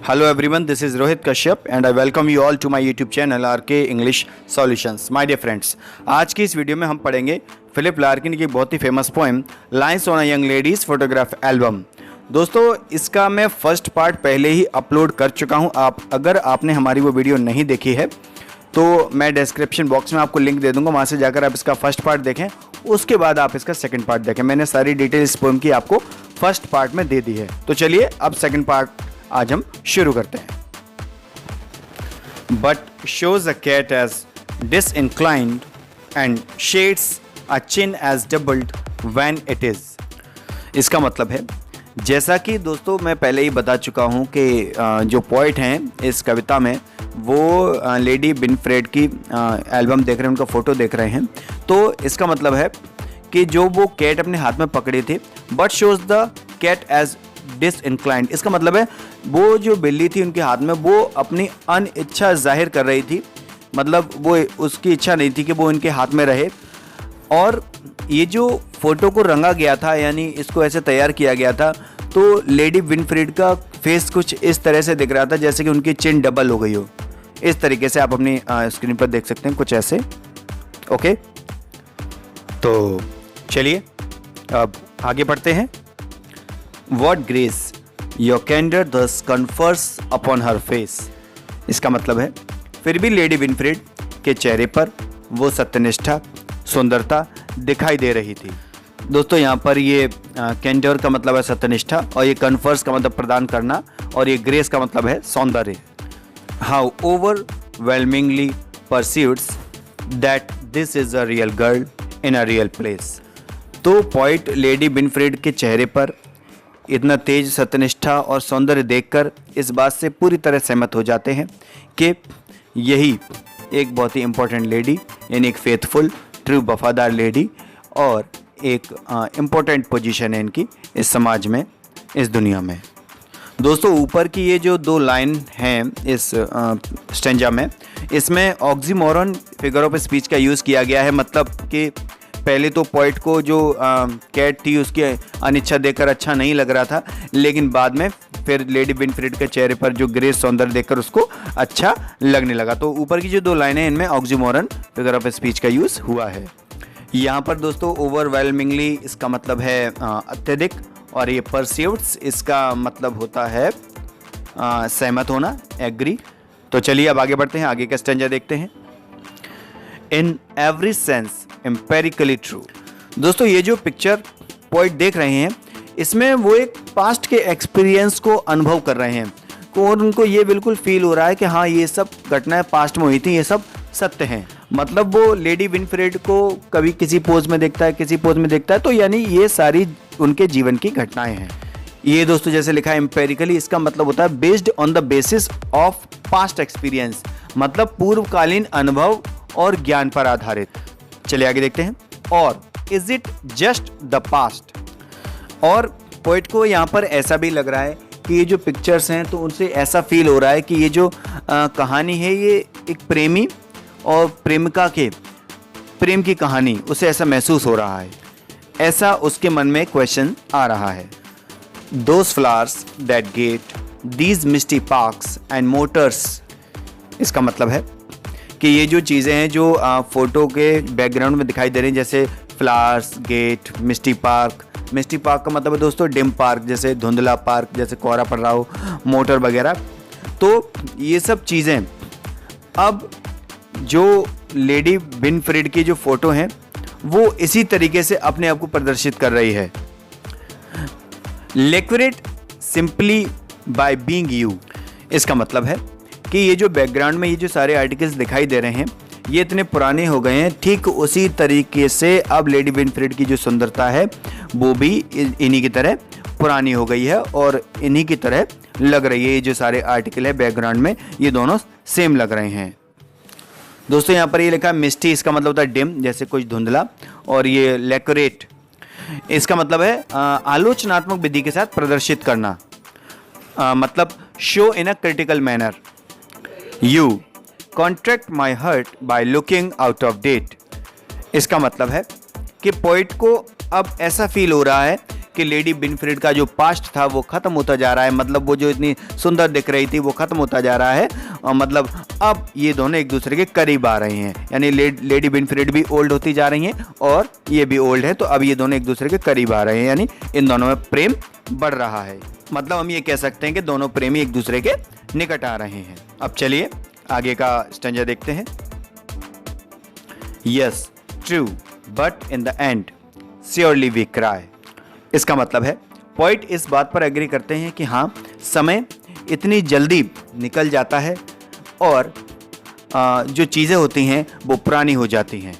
Hello everyone, this is Rohit Kashyap and I welcome you all to my YouTube channel RK English Solutions. My dear friends, आज की इस video में हम पढ़ेंगे Philip Larkin की बहुत ही famous poem lines on a young lady's photograph album. दोस्तों, इसका मैं फर्स्ट पार्ट पहले ही अपलोड कर चुका हूं। अगर आपने हमारी वो वीडियो नहीं देखी है तो मैं डिस्क्रिप्शन बॉक्स में आपको लिंक दे दूंगा, वहाँ से जाकर आप इसका फर्स्ट पार्ट देखें, उसके बाद आप इसका सेकंड पार्ट देखें। मैंने सारी डिटेल इस पोएम की आपको फर्स्ट पार्ट में दे दी है। तो चलिए अब सेकंड पार्ट आज हम शुरू करते हैं। But shows a cat as disinclined and shades a chin as doubled when it is। इसका मतलब है, जैसा कि दोस्तों मैं पहले ही बता चुका हूँ कि जो पोइट हैं इस कविता में वो लेडी विनफ्रेड की एल्बम देख रहे हैं, उनका फ़ोटो देख रहे हैं। तो इसका मतलब है कि जो वो कैट अपने हाथ में पकड़ी थी, but shows the cat as disinclined. इसका मतलब है वो जो बिल्ली थी उनके हाथ में, वो अपनी अनिच्छा जाहिर कर रही थी, मतलब वो उसकी इच्छा नहीं थी कि वो इनके हाथ में रहे। और ये जो फोटो को रंगा गया था, यानी इसको ऐसे तैयार किया गया था, तो लेडी विनफ्रेड का फेस कुछ इस तरह से दिख रहा था जैसे कि उनकी चिन डबल हो गई हो। इस तरीके से आप अपनी स्क्रीन पर देख सकते हैं, कुछ ऐसे। ओके, तो चलिए अब आगे बढ़ते हैं। What grace your candor thus confers upon her face। इसका मतलब है फिर भी लेडी विनफ्रेड के चेहरे पर वो सत्यनिष्ठा, सुंदरता दिखाई दे रही थी। दोस्तों, यहाँ पर ये कैंडर का मतलब है सत्यनिष्ठा, और ये कन्फर्स का मतलब प्रदान करना, और ये ग्रेस का मतलब है सौंदर्य। How overwhelmingly perceives that this is a real girl in a real place. तो पॉइंट लेडी विनफ्रेड के चेहरे पर इतना तेज सत्यनिष्ठा और सौंदर्य देखकर इस बात से पूरी तरह सहमत हो जाते हैं कि यही एक बहुत ही इम्पोर्टेंट लेडी, यानी एक फेथफुल, ट्रू, वफादार लेडी, और एक इम्पोर्टेंट पोजीशन है इनकी इस समाज में, इस दुनिया में। दोस्तों, ऊपर की ये जो दो लाइन हैं इस स्टेंजा में, इसमें ऑक्सीमोरन फिगर ऑफ स्पीच का यूज़ किया गया है। मतलब कि पहले तो पोइट को जो कैट थी उसकी अनिच्छा देखकर अच्छा नहीं लग रहा था, लेकिन बाद में फिर लेडी विनफ्रेड के चेहरे पर जो ग्रेस सौंदर्य देखकर उसको अच्छा लगने लगा। तो ऊपर की जो दो लाइनें, इनमें ऑक्सीमोरन फिगर ऑफ स्पीच का यूज़ हुआ है। यहाँ पर दोस्तों ओवरवेलमिंगली इसका मतलब है अत्यधिक, और ये परसीव्ड्स इसका मतलब होता है सहमत होना, एग्री। तो चलिए अब आगे बढ़ते हैं, आगे का स्टेंजा देखते हैं। In every sense empirically true. दोस्तों, ये जो पिक्चर पोइट देख रहे हैं, इसमें वो एक पास्ट के एक्सपीरियंस को अनुभव कर रहे हैं, और उनको ये बिल्कुल फील हो रहा है कि हाँ, ये सब घटनाएं पास्ट में हुई थी, ये सब सत्य हैं। मतलब वो लेडी विनफ्रेड को कभी किसी पोज में देखता है, किसी पोज में देखता है, तो यानी ये सारी उनके जीवन की घटनाएं हैं। ये दोस्तों जैसे लिखा है एम्पेरिकली, इसका मतलब होता है based on the basis of past experience, मतलब पूर्वकालीन अनुभव और ज्ञान पर आधारित। चलिए आगे देखते हैं। और is it just the past. और पोइट को यहाँ पर ऐसा भी लग रहा है कि ये जो पिक्चर्स हैं, तो उनसे ऐसा फील हो रहा है कि ये जो कहानी है, ये एक प्रेमी और प्रेमिका के प्रेम की कहानी, उसे ऐसा महसूस हो रहा है, ऐसा उसके मन में क्वेश्चन आ रहा है। Those flowers that get these misty parks and motors. इसका मतलब है कि ये जो चीज़ें हैं जो फोटो के बैकग्राउंड में दिखाई दे रही हैं, जैसे फ्लावर्स, गेट, मिस्टी पार्क। मिस्टी पार्क का मतलब है दोस्तों डिम पार्क, जैसे धुंधला पार्क, जैसे कोहरा पड़ रहा हो, मोटर वगैरह। तो ये सब चीज़ें अब जो लेडी विनफ्रेड की जो फ़ोटो हैं, वो इसी तरीके से अपने आप को प्रदर्शित कर रही है। Liquid simply by being you. इसका मतलब है कि ये जो बैकग्राउंड में ये जो सारे आर्टिकल्स दिखाई दे रहे हैं, ये इतने पुराने हो गए हैं, ठीक उसी तरीके से अब लेडी विनफ्रेड की जो सुंदरता है वो भी इन्हीं की तरह पुरानी हो गई है और इन्हीं की तरह लग रही है। ये जो सारे आर्टिकल है बैकग्राउंड में, ये दोनों सेम लग रहे हैं। दोस्तों, यहाँ पर ये लिखा है मिस्टी, इसका मतलब होता है डिम, जैसे कुछ धुंधला, और ये लेकोरेट, इसका मतलब है आलोचनात्मक विधि के साथ प्रदर्शित करना, मतलब show in a critical manner. You contract my heart by looking out of date। इसका मतलब है कि पोइट को अब ऐसा फील हो रहा है कि लेडी विनफ्रेड का जो पास्ट था वो खत्म होता जा रहा है, मतलब वो जो इतनी सुंदर दिख रही थी वो खत्म होता जा रहा है, और मतलब अब ये दोनों एक दूसरे के करीब आ रहे हैं, यानी लेडी विनफ्रेड भी ओल्ड होती जा रही हैं और ये भी ओल्ड है, तो अब ये दोनों एक दूसरे के करीब आ रहे हैं, यानी इन दोनों में प्रेम बढ़ रहा है। मतलब हम ये कह सकते हैं कि दोनों प्रेमी एक दूसरे के निकट आ रहे हैं। अब चलिए आगे का स्टैंजा देखते हैं। Yes true but in the end surely we cry. इसका मतलब है पोइट इस बात पर एग्री करते हैं कि हाँ, समय इतनी जल्दी निकल जाता है और जो चीज़ें होती हैं वो पुरानी हो जाती हैं।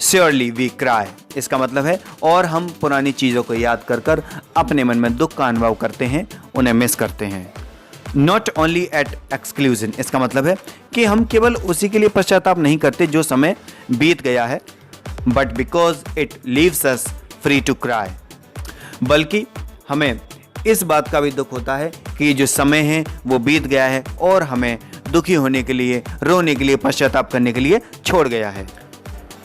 श्योरली वी क्राई, इसका मतलब है और हम पुरानी चीज़ों को याद कर कर अपने मन में दुख का अनुभव करते हैं, उन्हें मिस करते हैं। नॉट ओनली एट एक्सक्लूजन, इसका मतलब है कि हम केवल उसी के लिए पश्चाताप नहीं करते जो समय बीत गया है, but because it leaves us free to cry, बल्कि हमें इस बात का भी दुख होता है कि जो समय है वो बीत गया है और हमें दुखी होने के लिए, रोने के लिए, पश्चाताप करने के लिए छोड़ गया है।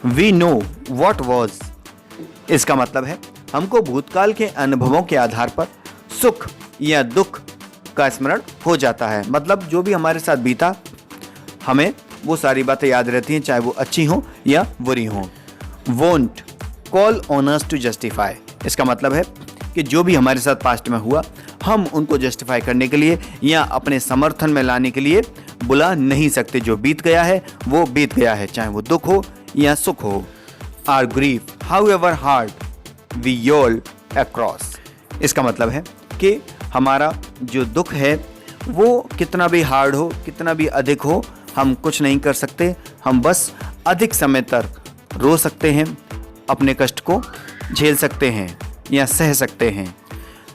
वी नो वॉट वॉज, इसका मतलब है हमको भूतकाल के अनुभवों के आधार पर सुख या दुख का स्मरण हो जाता है, मतलब जो भी हमारे साथ बीता हमें वो सारी बातें याद रहती हैं, चाहे वो अच्छी हो या बुरी हो। Won't call on us to justify, इसका मतलब है कि जो भी हमारे साथ पास्ट में हुआ हम उनको जस्टिफाई करने के लिए या अपने समर्थन में लाने के लिए बुला नहीं सकते। जो बीत गया है वो बीत गया है, चाहे वो दुख हो या सुख हो। Or grief however hard we yowl across, इसका मतलब है कि हमारा जो दुख है वो कितना भी हार्ड हो, कितना भी अधिक हो, हम कुछ नहीं कर सकते, हम बस अधिक समय तक रो सकते हैं, अपने कष्ट को झेल सकते हैं या सह सकते हैं।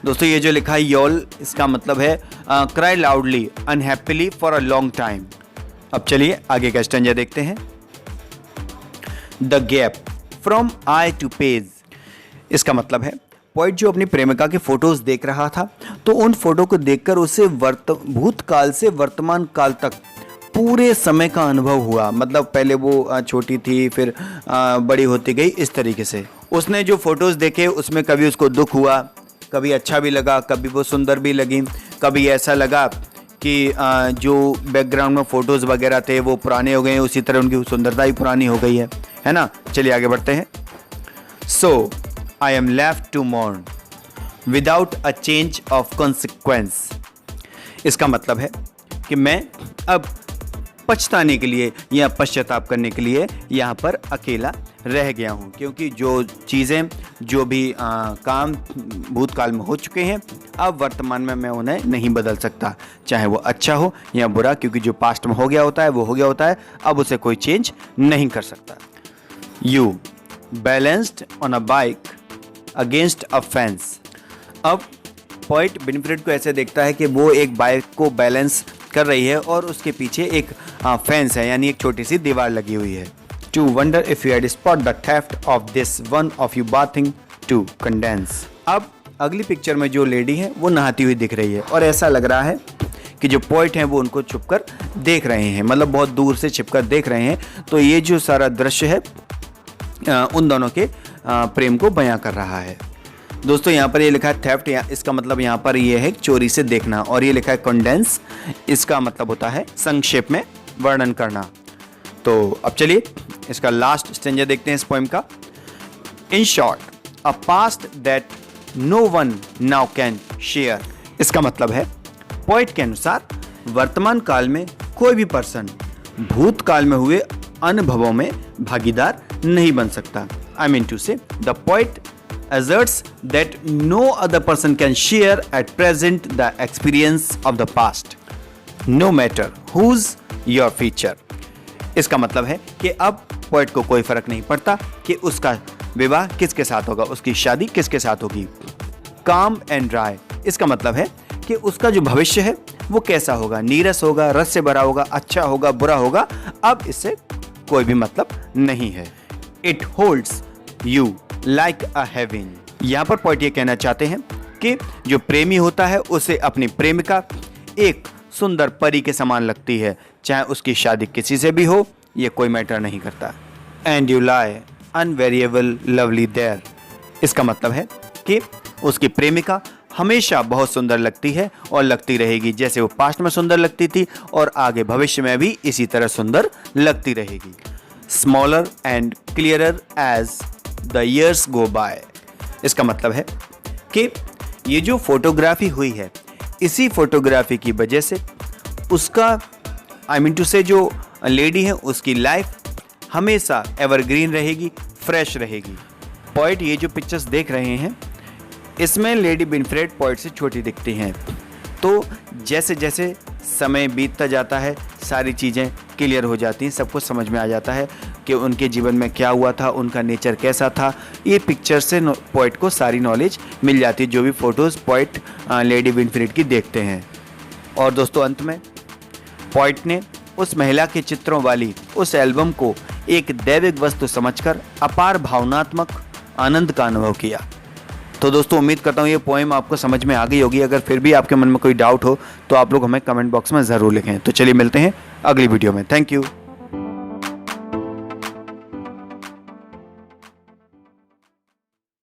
दोस्तों ये जो लिखा है योल, इसका मतलब है cry loudly unhappily for a long time. अब चलिए आगे का स्टैंजा देखते हैं। The gap from eye to page, इसका मतलब है पोइट जो अपनी प्रेमिका के फोटोज देख रहा था तो उन फोटो को देखकर उसे भूतकाल से वर्तमान काल तक पूरे समय का अनुभव हुआ, मतलब पहले वो छोटी थी फिर बड़ी होती गई, इस तरीके से उसने जो फोटोज़ देखे उसमें कभी उसको दुख हुआ, कभी अच्छा भी लगा, कभी वो सुंदर भी लगी, कभी ऐसा लगा कि जो बैकग्राउंड में फ़ोटोज़ वगैरह थे वो पुराने हो गए हैं, उसी तरह उनकी सुंदरता ही पुरानी हो गई है ना। चलिए आगे बढ़ते हैं। So I am left to mourn without a change of consequence, इसका मतलब है कि मैं अब पछताने के लिए या पश्चाताप करने के लिए यहाँ पर अकेला रह गया हूँ, क्योंकि जो चीज़ें जो भी काम भूतकाल में हो चुके हैं अब वर्तमान में मैं उन्हें नहीं बदल सकता, चाहे वो अच्छा हो या बुरा, क्योंकि जो पास्ट में हो गया होता है वो हो गया होता है, अब उसे कोई चेंज नहीं कर सकता। You balanced on a bike against a fence, अब पोइट विनफ्रेड को ऐसे देखता है कि वो एक बाइक को बैलेंस कर रही है और उसके पीछे एक फेंस है, यानी एक छोटी सी दीवार लगी हुई है। To wonder if you had spot the theft of this one of you bathing to condense, अब अगली पिक्चर में जो लेडी है वो नहाती हुई दिख रही है और ऐसा लग रहा है कि जो पोइट हैं वो उनको छुपकर देख रहे हैं, मतलब बहुत दूर से छिपकर देख रहे हैं। तो ये जो सारा दृश्य है उन दोनों के प्रेम को बयां कर रहा है। दोस्तों यहाँ पर ये लिखा है थेफ्ट, इसका मतलब यहाँ पर ये है चोरी से देखना, और ये लिखा है कंडेंस, इसका मतलब होता है संक्षेप में वर्णन करना। तो अब चलिए इसका लास्ट स्टेंजा देखते हैं इस पोएम का। In short a past that no one now can share, इसका मतलब है पोइट के अनुसार वर्तमान काल में कोई भी पर्सन भूतकाल में हुए अनुभवों में भागीदार नहीं बन सकता। आई मीन टू से the poet asserts that no other person can share at present the experience of the past, no matter who's your future। इसका मतलब है कि अब पोइट को कोई फर्क नहीं पड़ता कि उसका विवाह किसके साथ होगा, उसकी शादी किसके साथ होगी। काम एंड ड्राई, इसका मतलब है कि उसका जो भविष्य है वो कैसा होगा, नीरस होगा, रस से भरा होगा, अच्छा होगा, बुरा होगा, अब इससे कोई भी मतलब नहीं है। It holds you like a heaven, यहाँ पर पोइट ये कहना चाहते हैं कि जो प्रेमी होता है उसे अपनी प्रेमिका एक सुंदर परी के समान लगती है, चाहे उसकी शादी किसी से भी हो, ये कोई मैटर नहीं करता। And you lie unvariably lovely there, इसका मतलब है कि उसकी प्रेमिका हमेशा बहुत सुंदर लगती है और लगती रहेगी, जैसे वो पास्ट में सुंदर लगती थी और आगे भविष्य में भी इसी तरह सुंदर लगती रहेगी। Smaller and clearer as the years go by. इसका मतलब है कि ये जो फोटोग्राफी हुई है, इसी फोटोग्राफी की वजह से उसका टू से जो लेडी है उसकी लाइफ हमेशा एवरग्रीन रहेगी, फ्रेश रहेगी। पोएट ये जो पिक्चर्स देख रहे हैं, इसमें लेडी विनफ्रेड पोएट से छोटी दिखती हैं। तो जैसे जैसे समय बीतता जाता है सारी चीज़ें क्लियर हो जाती हैं, सब कुछ समझ में आ जाता है कि उनके जीवन में क्या हुआ था, उनका नेचर कैसा था। ये पिक्चर से पोएट को सारी नॉलेज मिल जाती है, जो भी फ़ोटोज़ पोएट लेडी विनफ्रेड की देखते हैं। और दोस्तों अंत में पोएट ने उस महिला के चित्रों वाली उस एल्बम को एक दैविक वस्तु समझकर अपार भावनात्मक आनंद का अनुभव किया। तो दोस्तों उम्मीद करता हूँ ये पोएम आपको समझ में आ गई होगी। अगर फिर भी आपके मन में कोई डाउट हो तो आप लोग हमें कमेंट बॉक्स में ज़रूर लिखें। तो चलिए मिलते हैं अगली वीडियो में। Thank you.